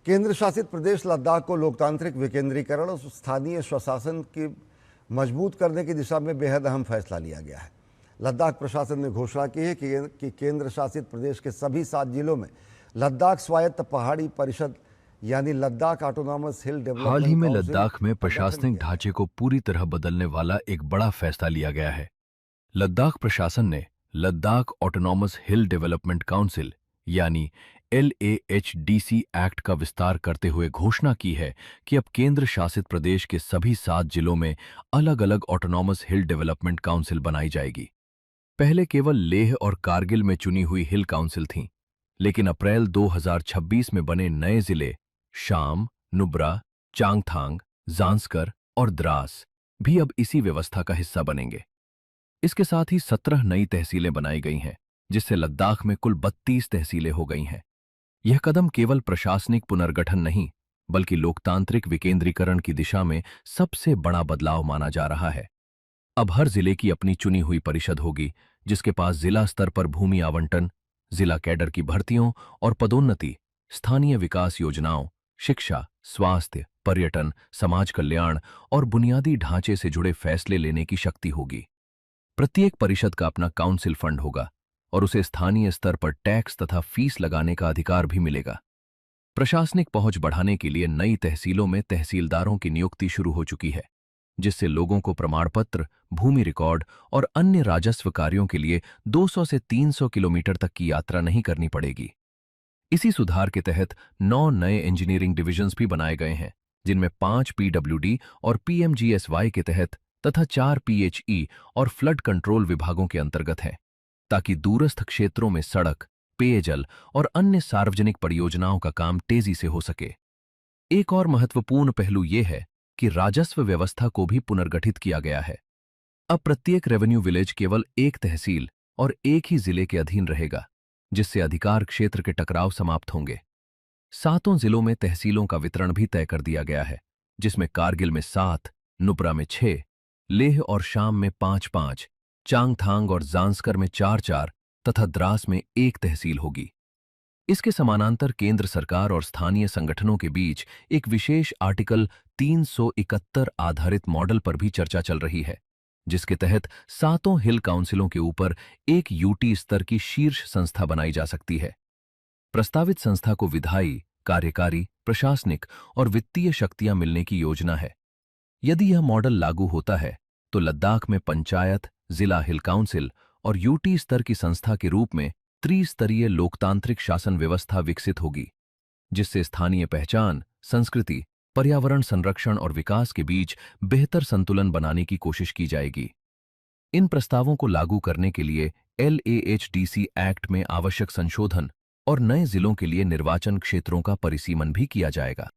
केंद्र शासित प्रदेश लद्दाख को लोकतांत्रिक विकेंद्रीकरण और स्थानीय स्वशासन की मजबूत करने की दिशा में बेहद अहम फैसला लिया गया है। लद्दाख प्रशासन ने घोषणा की है कि केंद्र शासित प्रदेश के सभी 7 जिलों में लद्दाख स्वायत्त पहाड़ी परिषद यानी लद्दाख ऑटोनॉमस हिल हाल ही डेवलपमेंट में काउंसिल लद्दाख में का गठन प्रशासनिक किया ढांचे को पूरी तरह बदलने वाला एक बड़ा फैसला लिया गया है। लद्दाख प्रशासन ने लद्दाख ऑटोनॉमस हिल डेवलपमेंट काउंसिल यानी LAHDC एक्ट का विस्तार करते हुए घोषणा की है कि अब केंद्र शासित प्रदेश के सभी 7 जिलों में अलग अलग ऑटोनॉमस हिल डेवलपमेंट काउंसिल बनाई जाएगी। पहले केवल लेह और कारगिल में चुनी हुई हिल काउंसिल थीं, लेकिन अप्रैल 2026 में बने नए जिले शाम, नुब्रा, चांगथांग, जांस्कर और द्रास भी अब इसी व्यवस्था का हिस्सा बनेंगे। इसके साथ ही 17 नई तहसीलें बनाई गई हैं, जिससे लद्दाख में कुल 32 तहसीलें हो गई हैं। यह कदम केवल प्रशासनिक पुनर्गठन नहीं, बल्कि लोकतांत्रिक विकेंद्रीकरण की दिशा में सबसे बड़ा बदलाव माना जा रहा है। अब हर जिले की अपनी चुनी हुई परिषद होगी, जिसके पास जिला स्तर पर भूमि आवंटन, जिला कैडर की भर्तियों और पदोन्नति, स्थानीय विकास योजनाओं, शिक्षा, स्वास्थ्य, पर्यटन, समाज कल्याण और बुनियादी ढांचे से जुड़े फैसले लेने की शक्ति होगी। प्रत्येक परिषद का अपना काउंसिल फंड होगा और उसे स्थानीय स्तर पर टैक्स तथा फीस लगाने का अधिकार भी मिलेगा। प्रशासनिक पहुंच बढ़ाने के लिए नई तहसीलों में तहसीलदारों की नियुक्ति शुरू हो चुकी है, जिससे लोगों को प्रमाण पत्र, भूमि रिकॉर्ड और अन्य राजस्व कार्यों के लिए 200 से 300 किलोमीटर तक की यात्रा नहीं करनी पड़ेगी। इसी सुधार के तहत 9 नए इंजीनियरिंग डिविजन्स भी बनाए गए हैं, जिनमें 5 PWD और PMGSY के तहत तथा 4 PHE और फ्लड कंट्रोल विभागों के अंतर्गत हैं, ताकि दूरस्थ क्षेत्रों में सड़क, पेयजल और अन्य सार्वजनिक परियोजनाओं का काम तेजी से हो सके। एक और महत्वपूर्ण पहलू यह है कि राजस्व व्यवस्था को भी पुनर्गठित किया गया है। अब प्रत्येक रेवेन्यू विलेज केवल एक तहसील और एक ही जिले के अधीन रहेगा, जिससे अधिकार क्षेत्र के टकराव समाप्त होंगे। 7 जिलों में तहसीलों का वितरण भी तय कर दिया गया है, जिसमें कारगिल में 7, नुब्रा में 6, लेह और शाम में 5-5, चांगथांग और जांस्कर में 4-4 तथा द्रास में 1 तहसील होगी। इसके समानांतर केंद्र सरकार और स्थानीय संगठनों के बीच एक विशेष आर्टिकल 371 आधारित मॉडल पर भी चर्चा चल रही है, जिसके तहत 7 हिल काउंसिलों के ऊपर एक UT स्तर की शीर्ष संस्था बनाई जा सकती है। प्रस्तावित संस्था को विधायी, कार्यकारी, प्रशासनिक और वित्तीय शक्तियां मिलने की योजना है। यदि यह मॉडल लागू होता है, तो लद्दाख में पंचायत, जिला हिल काउंसिल और UT स्तर की संस्था के रूप में त्रिस्तरीय लोकतांत्रिक शासन व्यवस्था विकसित होगी, जिससे स्थानीय पहचान, संस्कृति, पर्यावरण संरक्षण और विकास के बीच बेहतर संतुलन बनाने की कोशिश की जाएगी। इन प्रस्तावों को लागू करने के लिए LAHDC एक्ट में आवश्यक संशोधन और नए जिलों के लिए निर्वाचन क्षेत्रों का परिसीमन भी किया जाएगा।